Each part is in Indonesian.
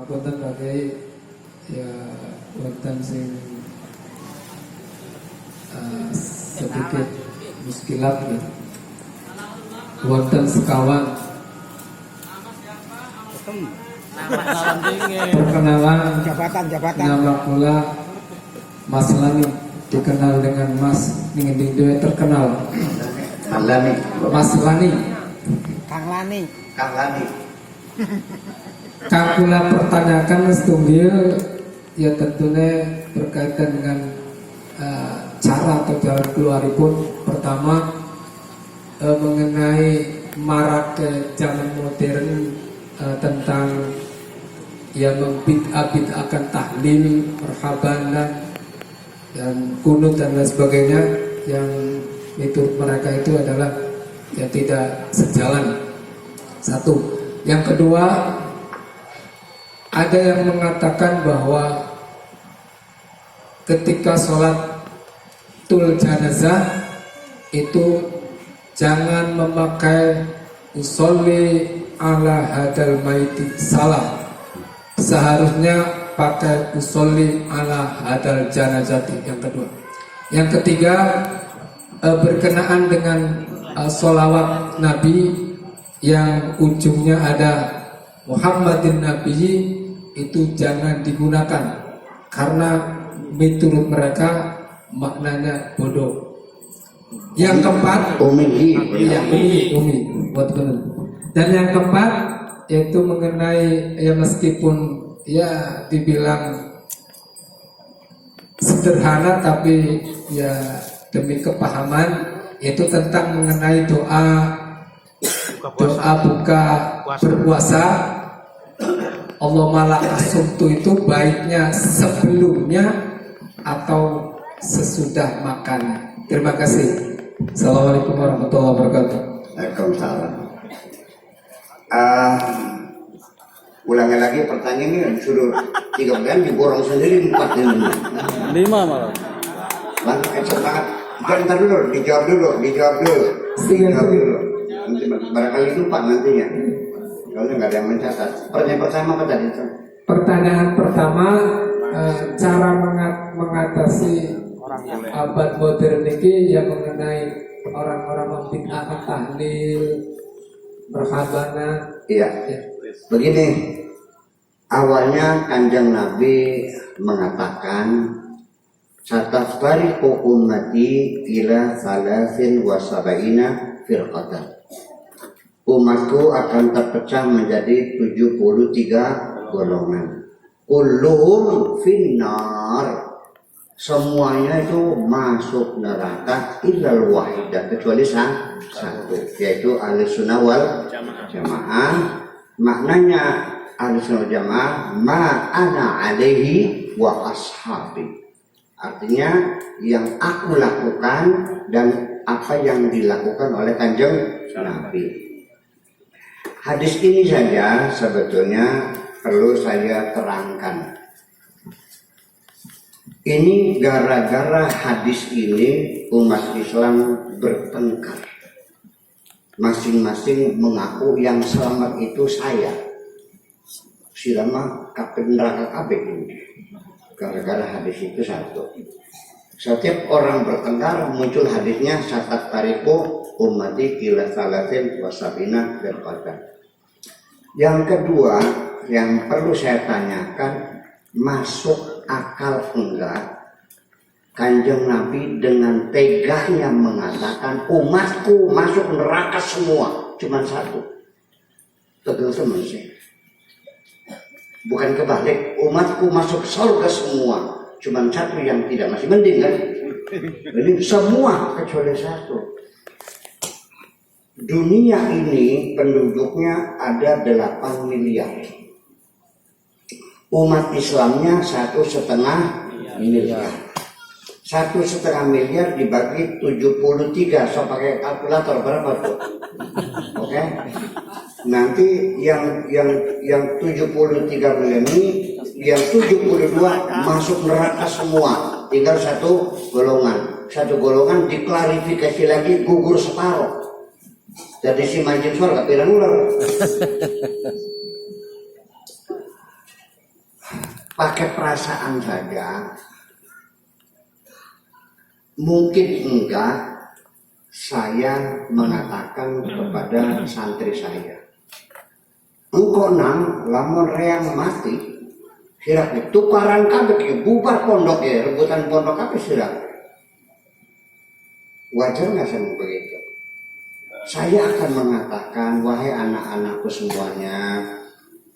Ngapunten Pak Kiai, ya wonten sing sedikit muskilat gitu. Wonten sekawan perkenalan jabatan nama pula Mas Lani, dikenal dengan Mas Ningin Dewe terkenal Mas Lani Kang Lani Kang kula pertanyakan setunggil ya tentunya berkaitan dengan cara atau jalan keluaripun. Pertama mengenai marak ke zaman modern tentang yang membid'ah-bid'ahkan tahlil, perhabanan dan kunut dan lain sebagainya, yang itu mereka itu adalah ya tidak sejalan. Satu. Yang kedua, ada yang mengatakan bahwa ketika sholat tul janazah itu jangan memakai usolli ala hadal maiti, salah. Seharusnya pakai usolli ala hadal janazati. Yang kedua. Yang ketiga, berkenaan dengan sholawat Nabi yang ujungnya ada Muhammadin Nabi, itu jangan digunakan karena menurut mereka maknanya bodoh. Yang keempat, umi, buat benar. Dan yang keempat yaitu mengenai ya meskipun ya dibilang sederhana tapi ya demi kepahaman, itu tentang mengenai doa buka berpuasa. Allahumma lakasumtu itu baiknya sebelumnya atau sesudah makan. Terima kasih. Assalamualaikum warahmatullahi wabarakatuh. Waalaikumsalam. Ulangi lagi pertanyaannya, suruh 3 bulan diborong sendiri 4 ini. 5 malah. Semangat. Ntar dulu, dijawab dulu. Nanti barangkali lupa nantinya. Kalau nggak ada yang mencatat. Pertanyaan pertama apa tadi? Pertanyaan pertama, cara mengatasi abad modern ini yang mengenai orang-orang membid'ahkan tahlil, berhabana. Iya. Ya. Begini, awalnya Kanjeng Nabi mengatakan satafariqu ummati ila salasin wa sab'ina firqatan. Umatku akan terpecah menjadi 73 golongan. Kulluhum finnar. Semuanya itu masuk neraka illal wahidah, kecuali satu, yaitu Ahlussunnah wal Jamaah. Maknanya Ahlussunnah wal Jamaah ma ana alaihi wa ashabi. Artinya yang aku lakukan dan apa yang dilakukan oleh Kanjeng Nabi. Hadis ini saja sebetulnya perlu saya terangkan. Ini gara-gara hadis ini umat Islam bertengkar. Masing-masing mengaku yang selamat itu saya. Silama kabeh neraka kabeh ini. Gara-gara hadis itu satu. Setiap orang bertengkar muncul hadisnya satat tariku ummati ila salatin wasabina firqatan. Yang kedua yang perlu saya tanyakan, masuk akal enggak Kanjeng Nabi dengan tegahnya mengatakan umatku masuk neraka semua, cuma satu. Tegel teman sih. Bukan kebalik, umatku masuk surga semua, cuma satu yang tidak, masih mending kan? Ini semua kecuali satu. Dunia ini penduduknya ada 8 miliar. Umat Islamnya 1,5 miliar. 1,5 miliar dibagi 73, so pakai kalkulator berapa tuh? Oke? Nanti yang 73 miliar ini, yang 72 masuk neraka semua. Tinggal satu golongan. Satu golongan diklarifikasi lagi gugur separuh. Jadi si mancing surga pirang ular. pakai perasaan saja, mungkin enggak saya mengatakan kepada santri saya, engkau nang lamun reang mati, sirak tukaran kabeh ya, bubar pondok ya, rebutan pondok kabeh sirak. Wajar nggak saya begitu? Saya akan mengatakan, wahai anak-anakku semuanya,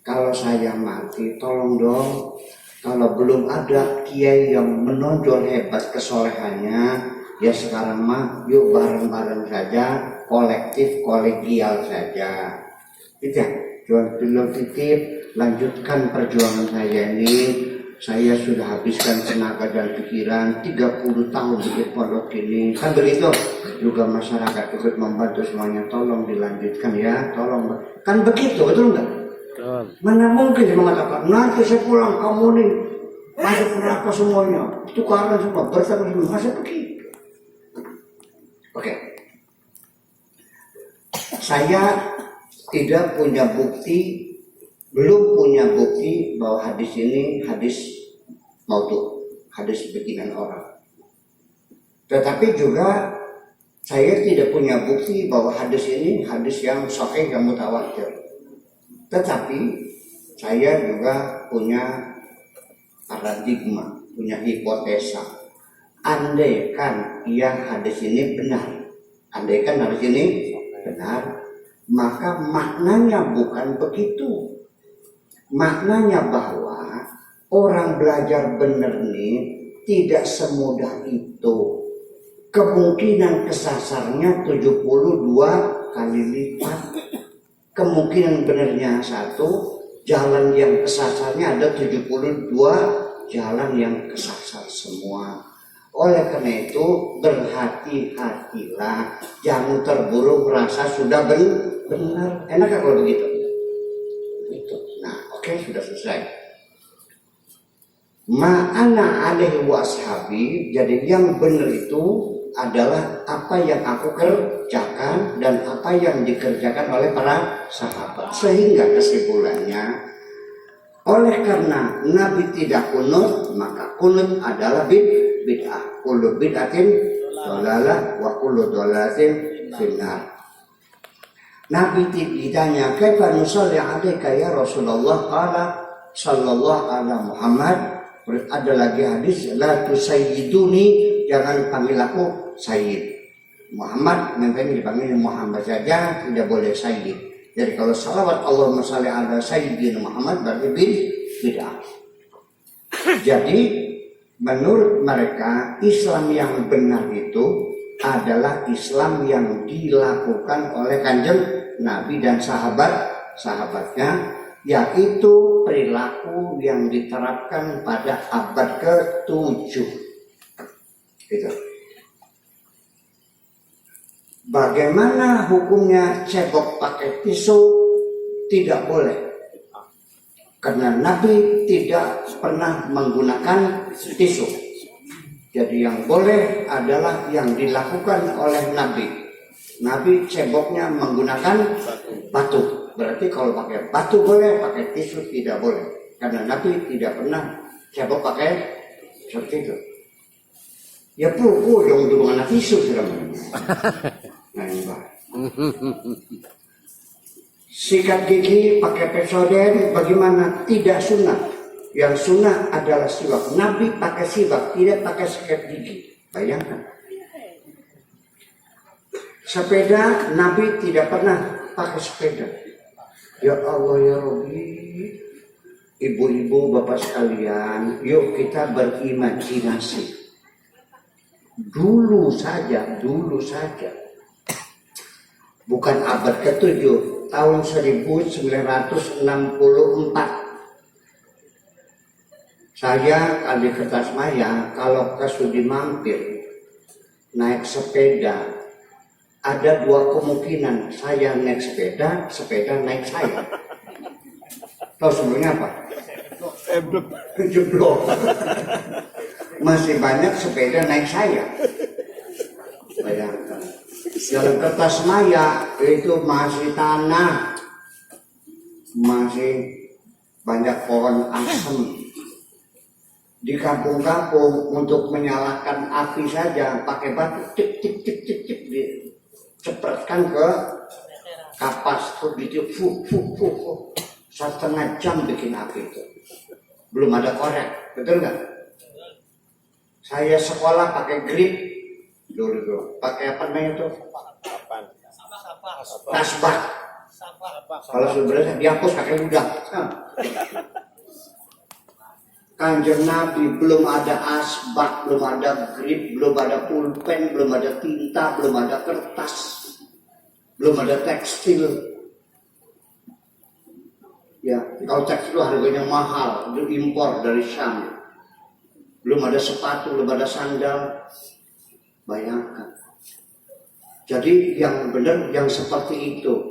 kalau saya mati, tolong dong, kalau belum ada kiai yang menonjol hebat kesolehannya, ya sekarang mah yuk bareng-bareng saja, kolektif, kolegial saja. Tidak, jual dulu titip, lanjutkan perjuangan saya ini. Saya sudah habiskan tenaga dan pikiran 30 tahun bikin pondok ini. Kan begitu? Juga masyarakat ikut membantu semuanya. Tolong dilanjutkan ya, tolong. Kan begitu, betul nggak? Mana mungkin dia mengatakan, nanti saya pulang kamu nih masuk neraka semuanya, tukaran semua, bersama semua. Masa begitu? Oke. Saya tidak punya bukti, belum punya bukti bahwa hadis ini hadis maudhu, hadis bikinan orang. Tetapi juga saya tidak punya bukti bahwa hadis ini hadis yang sahih, yang mutawatir. Tetapi saya juga punya paradigma, punya hipotesa. Andaikan hadis ini benar, andaikan hadis ini benar, maka maknanya bukan begitu. Maknanya bahwa orang belajar benar nih tidak semudah itu. Kemungkinan kesasarnya 72 kali lipat. Kemungkinan benarnya 1, jalan yang kesasarnya ada 72 jalan yang kesasar semua. Oleh karena itu berhati-hatilah, jangan terburu merasa sudah benar. Enak kalau begitu? Itu. Nah, oke, sudah selesai. Ma'ana alaihi wa ashabi, jadi yang benar itu adalah apa yang aku kerjakan dan apa yang dikerjakan oleh para sahabat. Sehingga kesimpulannya, oleh karena Nabi tidak kunut, maka kunut adalah bid'ah. Kullu bid'atin dhalalah wa kullu dhalalatin finnar. Nabi ditanya, "Kaifa nusalli 'alaika ya Rasulullah?" Qala sallallahu ala Muhammad. Ada lagi hadis, la tusayyiduni, jangan panggil aku sayyid. Muhammad memang dipanggil Muhammad saja, tidak boleh sayyid. Jadi kalau salawat Allahumma shalli ala sayyidina Muhammad berarti bid'ah. Jadi menurut mereka Islam yang benar itu adalah Islam yang dilakukan oleh Kanjeng Nabi dan sahabatnya, yaitu perilaku yang diterapkan pada abad ke-7. Gitu. Bagaimana hukumnya cebok pakai tisu? Tidak boleh. Karena Nabi tidak pernah menggunakan tisu. Jadi yang boleh adalah yang dilakukan oleh Nabi. Nabi ceboknya menggunakan batu. Berarti kalau pakai batu boleh, pakai tisu tidak boleh. Karena Nabi tidak pernah cebok pakai seperti itu. Ya pukul dong dengan tisu sudah. Nah, sikat gigi pakai Pepsodent bagaimana? Tidak sunnah. Yang sunnah adalah siwak. Nabi pakai siwak, tidak pakai sikat gigi. Bayangkan. Sepeda, Nabi tidak pernah pakai sepeda. Ya Allah ya Rabbi, ibu-ibu bapak sekalian, yuk kita berimajinasi. Dulu saja, bukan abad ke-7, tahun 1964. Saya kali Kertasmaya, kalau ke Sudi Mampir, naik sepeda, ada dua kemungkinan, saya naik sepeda, sepeda naik saya. Tahu sebelumnya apa? Jeblok. Masih banyak sepeda naik saya. Bayangkan. Jalan Kertasmaya itu masih tanah, masih banyak pohon asem, di kampung-kampung untuk menyalakan api saja pakai batu cik cik cik cik cik dicepretkan ke kapas begitu fuh 1,5 jam bikin api itu. Belum ada korek, betul nggak? Saya sekolah pakai grip dulu, pakai apa namanya itu? Tasbak. Kalau sebenarnya dihapus pakai ludah. Kanjeng Nabi belum ada asbak, belum ada grip, belum ada pulpen, belum ada tinta, belum ada kertas, belum ada tekstil. Ya, kalau tekstil harganya mahal, itu impor dari Syam. Belum ada sepatu, belum ada sandal. Bayangkan. Jadi yang benar, yang seperti itu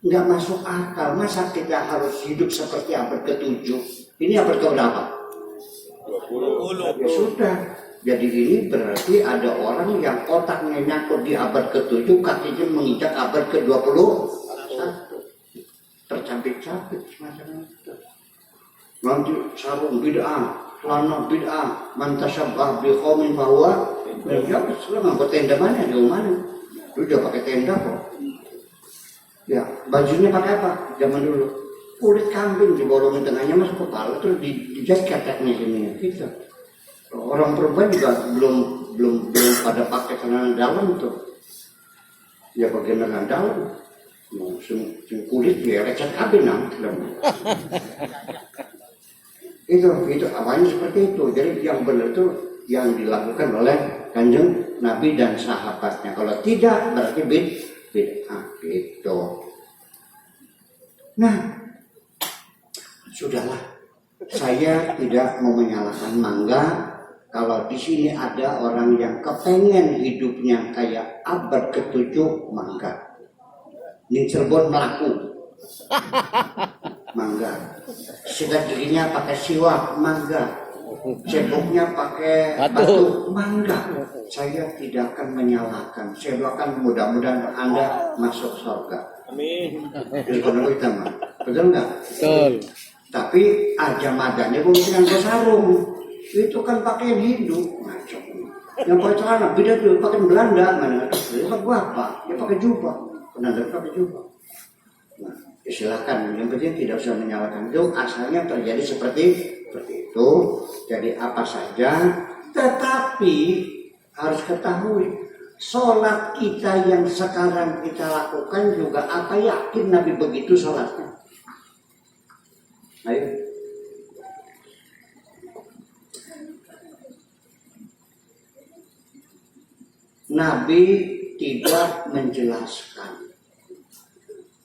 nggak masuk akal. Masa kita harus hidup seperti abad ke-7? Ini abad ke-berapa? 20. Ya sudah. Jadi ini berarti ada orang yang otaknya nyangkut di abad ke-7, kakinya menginjak abad ke-21. Tercapit-capit semacam itu. Nanti sarung bid'ah, celana bid'ah, man tasabbah bi qaumin bahwa ya selama buat tenda mana di mana? Lu udah pakai tenda kok. Ya, bajunya pakai apa? Zaman dulu kulit kambing dibolongin tengahnya masuk kepala terus dijahit keteknya sini gitu. Orang perempuan juga belum pada pakai celana dalam tuh. Ya bagian lengan dalam. Kulit dia lecet kabin itu awalnya seperti itu. Jadi yang benar itu yang dilakukan oleh Kanjeng Nabi dan sahabatnya. Kalau tidak berarti bid'ah gitu. Nah, sudahlah. Saya tidak mau menyalahkan mangga. Kalau di sini ada orang yang kepengen hidupnya kayak abad ke-7, mangga. Ini Cirebon melaku, mangga. Sikat giginya pakai siwak, mangga. Ceboknya pakai batu, mangga. Saya tidak akan menyalahkan. Saya doakan mudah-mudahan Anda masuk surga. Amin. Betul nggak? Betul. Tapi aja madanya bukan sarung. Itu kan pakaian Hindu. Macam. Yang pakai celana beda tuh, pakai Belanda mana? Itu kan gua apa? Dia pakai jubah. Penanda pakai jubah. Nah, silakan. Yang penting tidak usah menyalahkan itu. Asalnya terjadi seperti itu. Jadi apa saja. Tetapi harus ketahui, sholat kita yang sekarang kita lakukan juga apa yakin Nabi begitu sholatnya? Ayo. Nabi tidak menjelaskan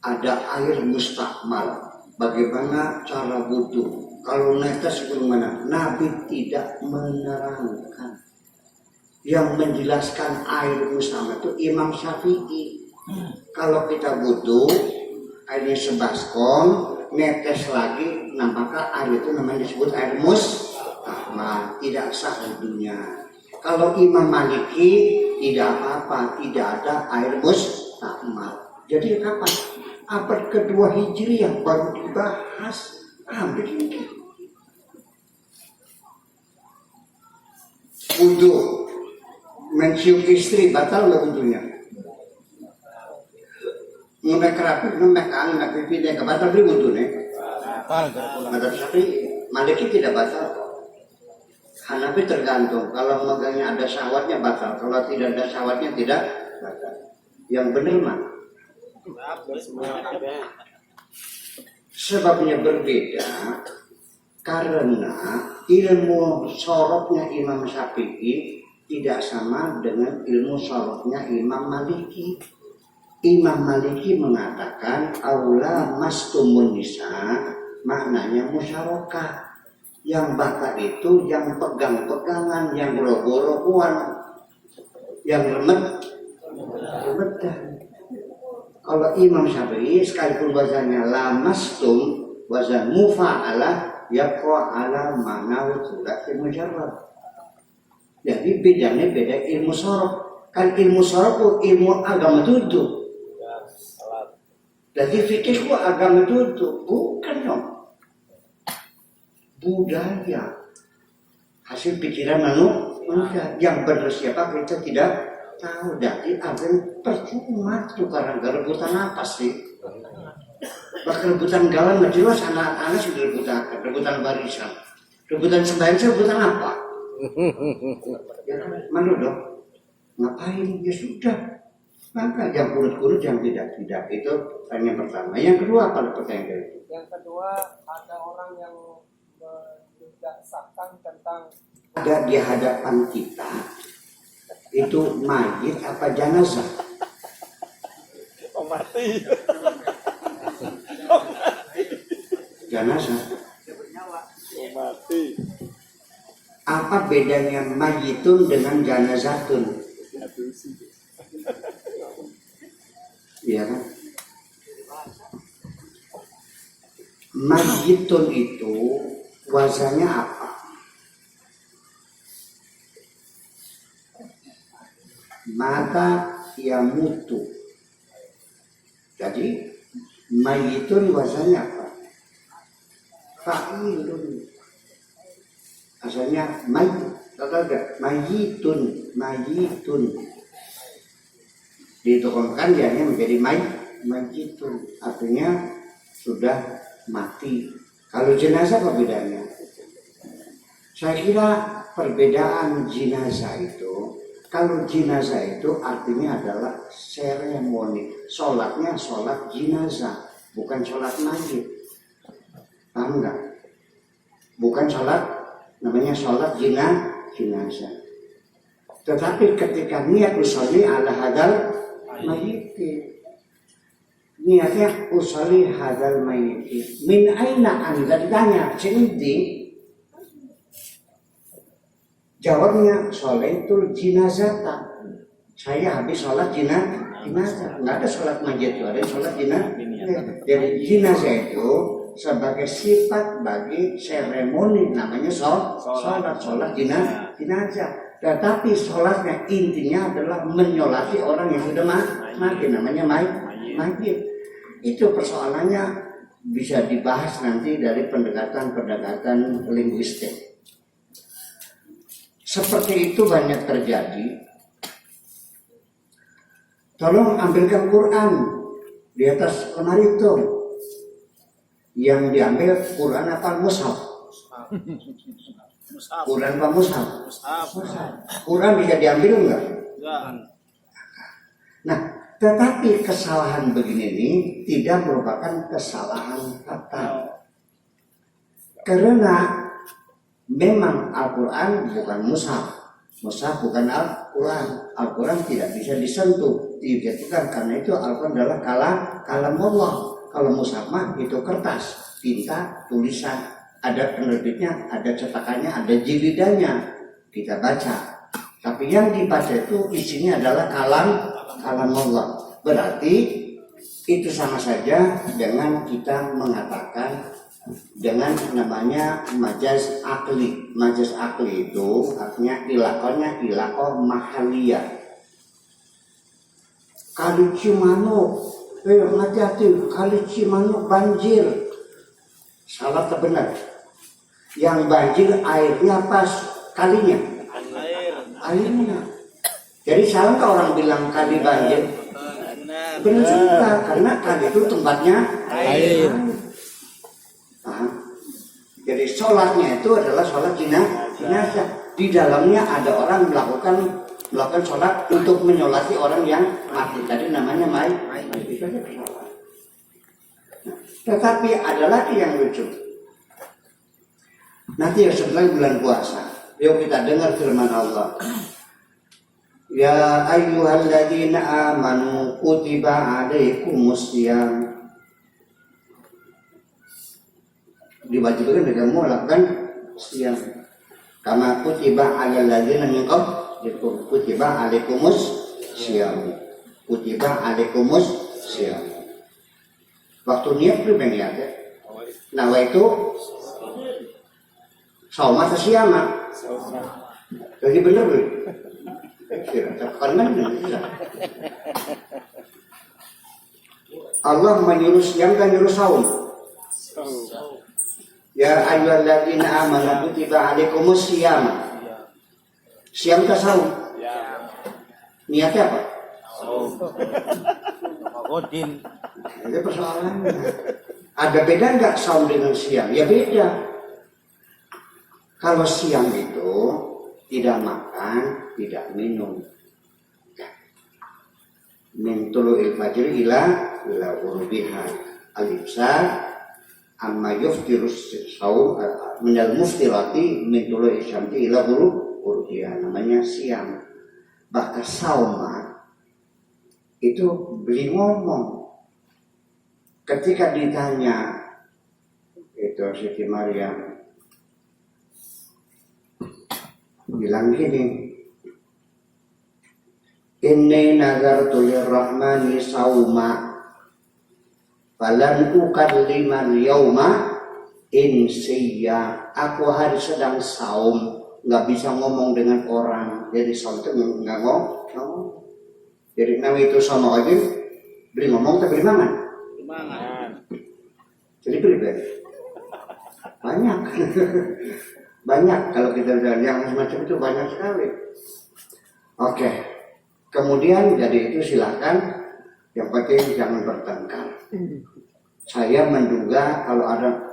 ada air mustakmal, bagaimana cara wudu. Kalau netes bagaimana? Nabi tidak menerangkan. Yang menjelaskan air mustakmal itu Imam Syafi'i. Kalau kita wudu, airnya sebaskom, netes lagi, nampaknya air itu namanya disebut air mustakmal, tidak sah wudunya. Kalau Imam Maliki tidak apa-apa, tidak ada air mustakmal. Jadi kapan? Abad kedua Hijriah baru dibahas. Begini. Wudu mencium istri batal nggak wudunya? Ngemek rapi, ngemek angin, ngemek pipi, dia batal beli wudu nih. Batal. Tapi Maliki tidak batal. Hanafi tergantung. Kalau megangnya ada syahwatnya batal. Kalau tidak ada syahwatnya tidak batal. Yang benar mah. Sebabnya berbeda karena ilmu soroknya Imam Syafi'i tidak sama dengan ilmu soroknya Imam Maliki. Imam Maliki mengatakan aula mastumun nisa, maknanya musyarakah. Yang batal itu yang pegang-pegangan, yang rogo-rogoan, yang remedan. Kalau Imam Syafi'i sekalipun wazannya lamastum, wazan mufa'alah yaqwa ala ma'na wujudati mujarrad. Jadi bedanya beda ilmu sorok. Kan ilmu sorok itu ilmu agama tutup. Jadi fikih itu agama tutup, bukan dong. Budaya. hasil pikiran manusia. Yang benar siapa kita tidak tahu. Jadi agen percuma tukaran rebutan apa sih? Bahkan rebutan galan nggak jelas, anak-anak sudah rebutan barisan, rebutan sembahyang, rebutan apa? Ya kan, malu dong. Ngapain? Ya sudah. Maka yang kurut-kurut, yang tidak itu pertanyaan pertama. Yang kedua apa pertanyaan itu? Yang kedua, ada orang yang mendasarkan tentang Ada di hadapan kita itu mayit apa jenazah? oh mati. Jenazah. Oh mati. Apa bedanya mayitun dengan janazatun? Iya kan? Mayitun itu wazannya apa? Mata yang mutu. Jadi mayitun wazannya apa? Fa'ilun. Asalnya mayit. Tahu enggak? Mayitun. Ditukarkan dia menjadi mayitun. Artinya sudah mati. Kalau jenazah apa bedanya? Saya kira perbedaan jenazah itu, kalau jenazah itu artinya adalah seremoni. Sholatnya sholat jenazah, bukan sholat mayit. Paham enggak? Bukan sholat, namanya sholat jenazah. Tetapi ketika niat usolli ala hadal mayit, niatnya usolli hadal mayit. Min aina anda ditanya, sini jawabnya sholaitul jinazata. Saya habis sholat jenazah. Nggak ada sholat mayit itu, ada sholat jenazah. Jadi jenazah itu sebagai sifat bagi seremoni namanya sholat jenazah. Tetapi sholatnya intinya adalah menyolati orang yang sudah mati, namanya mayit. Itu persoalannya bisa dibahas nanti dari pendekatan linguistik. Seperti itu banyak terjadi. Tolong ambilkan Quran di atas lemari itu. Yang diambil Quran apa mushaf? Quran apa mushaf? Quran bisa diambil enggak? Nah, tetapi kesalahan begini ini tidak merupakan kesalahan fatal. Karena memang Al-Quran bukan mushaf. Mushaf bukan Al-Quran. Al-Quran tidak bisa disentuh, dijatuhkan, karena itu Al-Quran adalah kalam Allah. Kalau mushaf mah itu kertas, tinta, tulisan, ada penerbitnya, ada cetakannya, ada jilidanya, kita baca. Tapi yang dibaca itu isinya adalah kalam Allah. Berarti itu sama saja dengan kita mengatakan dengan namanya majaz akli. Majaz akli itu artinya ilakoh mahaliyah. Kali Cimanuk, hati-hati, kali Cimanuk banjir. Salah atau benar? Yang banjir airnya pas kalinya. Airnya. Jadi salah kalau orang bilang kali banjir. Benar juga, karena kali itu tempatnya air. Jadi sholatnya itu adalah sholat jenazah. Di dalamnya ada orang melakukan sholat untuk menyolati orang yang mati. Tadi namanya mayit. Itu aja kesalahan. Tetapi ada lagi yang lucu. Nanti setelah bulan puasa, yuk kita dengar firman Allah. Ya ayyuhalladzina amanu kutiba alaikumusiyam. Diwajibkan dengan melakukan siam. Kama kutiba alal ladzina min qablikum kutiba alaikumus siam. Kutiba alaikumus siam. Waktu niat itu niat ya. Nawa itu sauma atau siama. Jadi benar belum? Karena Allah menyuruh siam dan menyuruh saum. Ya ayyuhalladzina amanu kutiba alaikumus syiyam. Syiyam ke saum. Niatnya apa? Godin. Itu persoalannya. Ada beda nggak saum dengan syiyam? Ya beda. Kalau syiyam itu tidak makan, tidak minum. Min tulu'il fajri ila ghurubiha al-imsak amma yuftirus saum minal muftirati min tulu'il syamsi ila ghurubiha, namanya siam. Bahkan sauma itu beli ngomong ketika ditanya itu Siti Maryam bilang gini, inni nazartu lirrahmani sauma falan ukalliman yauma insiya. Aku hari sedang saum, nggak bisa ngomong dengan orang. Jadi saum itu nggak ngomong. Jadi nama itu sama aja beri ngomong tapi beri mangan. Jadi beri banyak. Banyak kalau kita lihat yang semacam itu banyak sekali. Oke. Kemudian jadi itu silakan, yang penting jangan bertengkar. Saya menduga kalau ada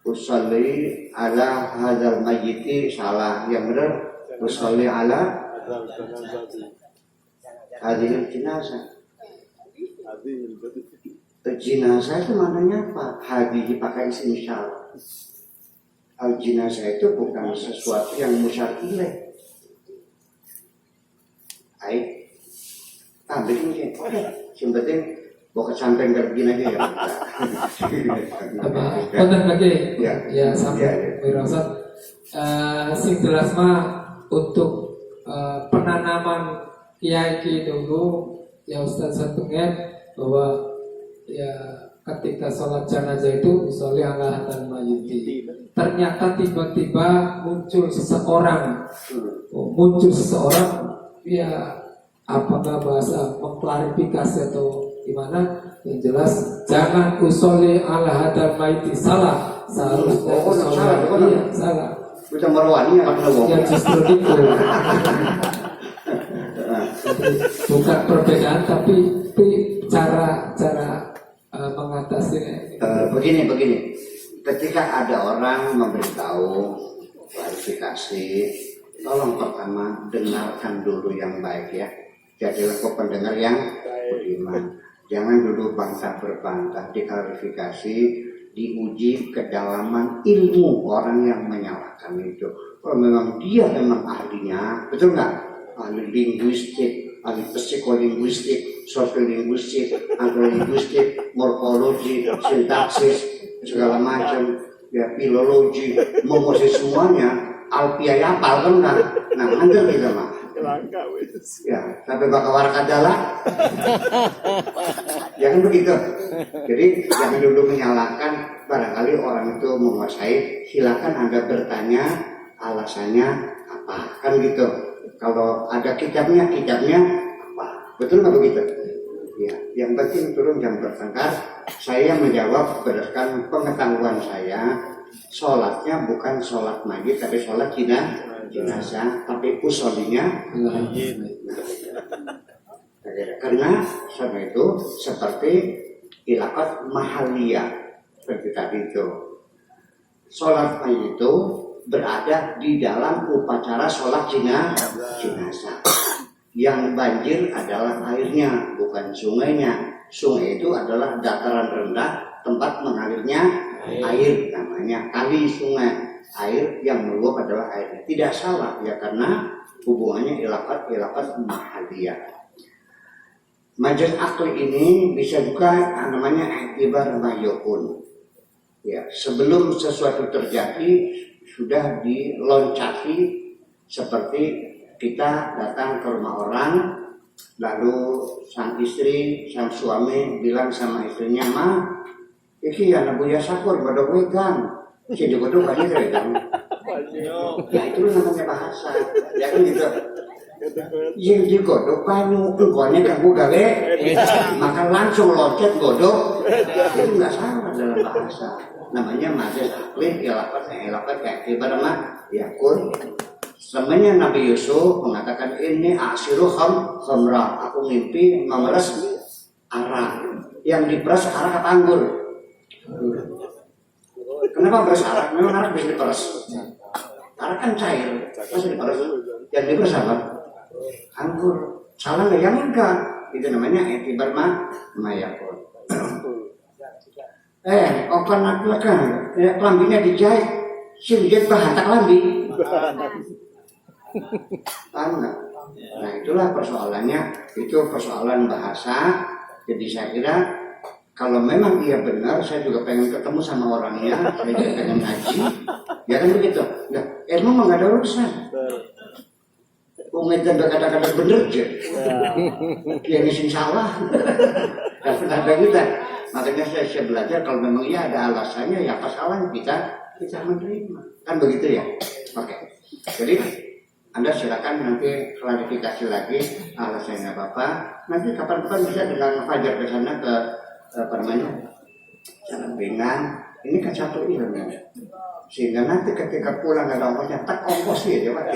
usolli ala hadzal mayyiti salah, yang benar usolli ala hadzal jenazah. Jenazah itu maknanya apa? Hadhihi pakai isim syarah. Al jenazah itu bukan sesuatu yang musyar ilaih. Baik, bikin yang penting bawa kesamping begini aja ya. Konten lagi, ya sampai wirasat. Sing jelas mah untuk penanaman kiai dulu ya Ustaz Satungnya bahwa ya ketika sholat jenazah itu misalnya ala hadan mayyiti, ternyata tiba-tiba muncul seseorang, ya apakah bahasa mengklarifikasi atau gimana, yang jelas jangan usolli ala hadal maiti salah, seharusnya salah. Kita merwani ya justru itu. Bukan perbedaan tapi cara mengatasinya. Begini. Ketika ada orang memberitahu klarifikasi, tolong pertama dengarkan dulu yang baik ya. Jadilah pendengar yang beriman. Jangan dulu bantah berbantah, diklarifikasi, diuji kedalaman ilmu orang yang menyalahkan itu. Kalau memang dia memang ahlinya, betul nggak? Ahli linguistik, ahli psikolinguistik, sosiolinguistik, agrolinguistik, morfologi, sintaksis, segala macam, ya filologi, memuasai semuanya. Alpia ya apal kan nah handel gitu mah. Ya, sampai bakal warakat adalah. Jangan begitu. Jadi jangan dulu menyalahkan, barangkali orang itu menguasai, silakan Anda bertanya alasannya apa, kan gitu. Kalau ada kitabnya apa, betul nggak begitu? Ya, yang penting turun jangan bertengkar. Saya menjawab berdasarkan pengetahuan saya. Sholatnya bukan sholat mayit tapi sholat jenazah, tapi usolinya karena sama itu seperti ilakat mahaliyah seperti tadi itu. Sholat mayit itu berada di dalam upacara sholat jenazah. Yang banjir adalah airnya, bukan sungainya. Sungai itu adalah dataran rendah tempat mengalirnya air, namanya kali sungai. Air yang meluap adalah airnya. Tidak salah ya, karena hubungannya ilakat mahaliyah. Majas akli ini bisa juga namanya iktibar mayukun. Ya, sebelum sesuatu terjadi sudah diloncati, seperti kita datang ke rumah orang, lalu sang istri, sang suami bilang sama istrinya, "Ma, iki anak buya sakur bodoh wegang." Jadi bodoh aja kan. Ya itu namanya bahasa. Ya kan gitu. Yang digodok banyu, engkonya kanggo gawe, maka langsung loncat godok. Itu nggak salah dalam bahasa. namanya majaz akli ilafat kayak mah yakun. Sebenarnya Nabi Yusuf mengatakan ini asiru khamra, aku mimpi memeras arak. Yang diperas arak atau anggur? Kenapa peras arak? Memang arak bisa diperas. Arak kan cair, terus diperas. Yang diperas apa? Anggur. Salah nggak? Yang enggak. Itu namanya etibar mayakun. Okan aku kan, kelambinya dijahit, sinjat bahatak lambi. Nah itulah persoalannya, itu persoalan bahasa. Jadi saya kira kalau memang dia benar, saya juga pengen ketemu sama orangnya, saya juga pengen ngaji, ya kan begitu. Nah, ilmu mah nggak ada urusan. Umatnya kata-kata bener aja, dia ngisin salah, dan ada kita. Makanya saya belajar kalau memang iya ada alasannya, ya apa salahnya kita menerima, kan begitu ya. Oke, jadi Anda silakan nanti klarifikasi lagi alasannya Bapak. Nanti kapan-kapan bisa dengan Fajar ke sana ke Jalan Pinang. Ini kan satu ilmu. Sehingga nanti ketika pulang ada ongkosnya, tak ongkos ya Pak.